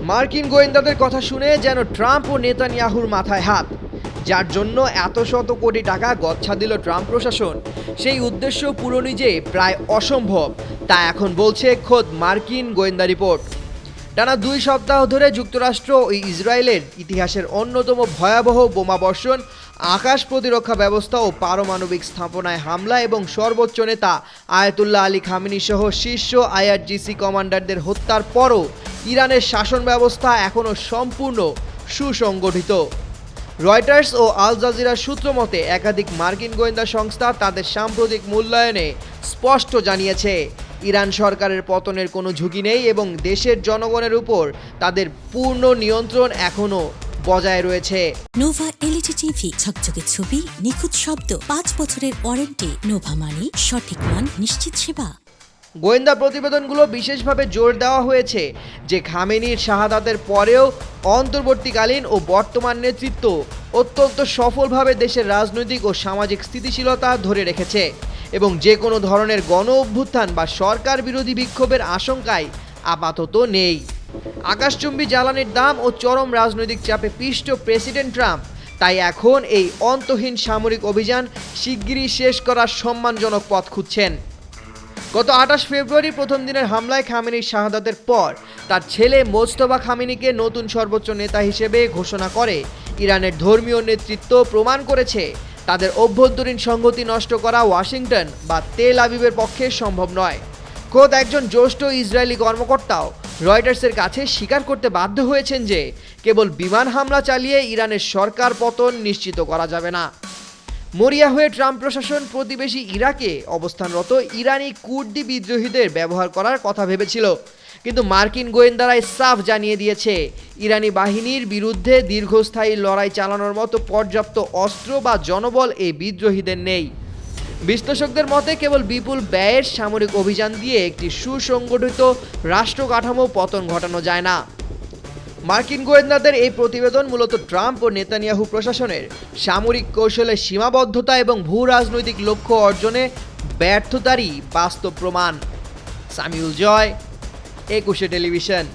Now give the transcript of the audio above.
মার্কিন গোয়েন্দাদের কথা শুনে যেন ট্রাম্প ও নেতানিয়াহুর মাথায় হাত। যার জন্য এত শত কোটি টাকা গচ্ছা দিল ট্রাম্প প্রশাসন, সেই উদ্দেশ্য পূরণই যে প্রায় অসম্ভব তা এখন বলছে খোদ মার্কিন গোয়েন্দা রিপোর্ট। টানা 2 সপ্তাহ ধরে যুক্তরাষ্ট্র ও ইসরায়েলের ইতিহাসের অন্যতম ভয়াবহ বোমাবর্ষণ, আকাশ প্রতিরক্ষা ব্যবস্থা ও পারমাণবিক স্থাপনায় হামলা এবং সর্বোচ্চ নেতা আয়াতুল্লাহ আলী খামেনি সহ শীর্ষ আইআরজিসি কমান্ডারদের হত্যার পরও ইরানের শাসন ব্যবস্থা এখনও সম্পূর্ণ সুসংগঠিত। রয়টার্স ও আল জাজিরার সূত্র মতে একাধিক মার্কিন গোয়েন্দা সংস্থা তাদের সাম্প্রতিক মূল্যায়নে স্পষ্ট জানিয়েছে ইরান সরকারের পতনের কোনো ঝুঁকি নেই এবং দেশের জনগণের উপর তাদের পূর্ণ নিয়ন্ত্রণ এখনও বজায় রয়েছে। নোভা এলইডি টিভি, ঝকঝকে ছবি, নিখুঁত শব্দ, 5 বছরের ওয়ারেন্টি। নোভা মানে সঠিক মান, নিশ্চিত সেবা। গোয়েন্দা প্রতিবেদনগুলো বিশেষভাবে জোর দেওয়া হয়েছে যে খামেনির শাহাদাতের পরেও অন্তর্বর্তীকালীন ও বর্তমান নেতৃত্ব অত্যন্ত সফলভাবে দেশের রাজনৈতিক ও সামাজিক স্থিতিশীলতা ধরে রেখেছে এবং যে কোনো ধরনের গণ অভ্যুত্থান বা সরকার বিরোধী বিক্ষোভের আশঙ্কায় আপাতত নেই। আকাশচুম্বী জ্বালানির দাম ও চরম রাজনৈতিক চাপে পিষ্ট প্রেসিডেন্ট ট্রাম্প তাই এখন এই অন্তহীন সামরিক অভিযান শিগগিরই শেষ করার সম্মানজনক পথ খুঁজছেন। গত 28 ফেব্রুয়ারি প্রথম দিনের হামলায় খামেনির শাহাদাতের পর তার ছেলে মোজতবা খামেনিকে নতুন সর্বোচ্চ নেতা হিসেবে ঘোষণা করে ইরানের ধর্মীয় নেতৃত্ব প্রমাণ করেছে তাদের অভ্যন্তরীণ সংহতি নষ্ট করা ওয়াশিংটন বা তেল আবিবের পক্ষে সম্ভব নয়। খোদ একজন জ্যেষ্ঠ ইসরায়েলি কর্মকর্তাও রয়টার্সের কাছে স্বীকার করতে বাধ্য হয়েছেন যে কেবল বিমান হামলা চালিয়ে ইরানের সরকার পতন নিশ্চিত করা যাবে না। মরিয়া হয়ে ট্রাম্প প্রশাসন প্রতিবেশী ইরাকে অবস্থানরত ইরানি কুর্দি বিদ্রোহীদের ব্যবহার করার কথা ভেবেছিল, কিন্তু মার্কিন গোয়েন্দারাই সাফ জানিয়ে দিয়েছে ইরানি বাহিনীর বিরুদ্ধে দীর্ঘস্থায়ী লড়াই চালানোর মতো পর্যাপ্ত অস্ত্র বা জনবল এই বিদ্রোহীদের নেই। বিশ্লেষকদের মতে কেবল বিপুল ব্যয়ের সামরিক অভিযান দিয়ে একটি সুসংগঠিত রাষ্ট্র কাঠামো পতন ঘটানো যায় না। মার্কিন গোয়েন্দাদের এই প্রতিবেদন মূলত ট্রাম্প ও নেতানিয়াহু প্রশাসনের সামরিক কৌশলের সীমাবদ্ধতা এবং ভূ রাজনৈতিক লক্ষ্য অর্জনে ব্যর্থতারই বাস্তব প্রমাণ। সামিউল জয়, 21 টেলিভিশন।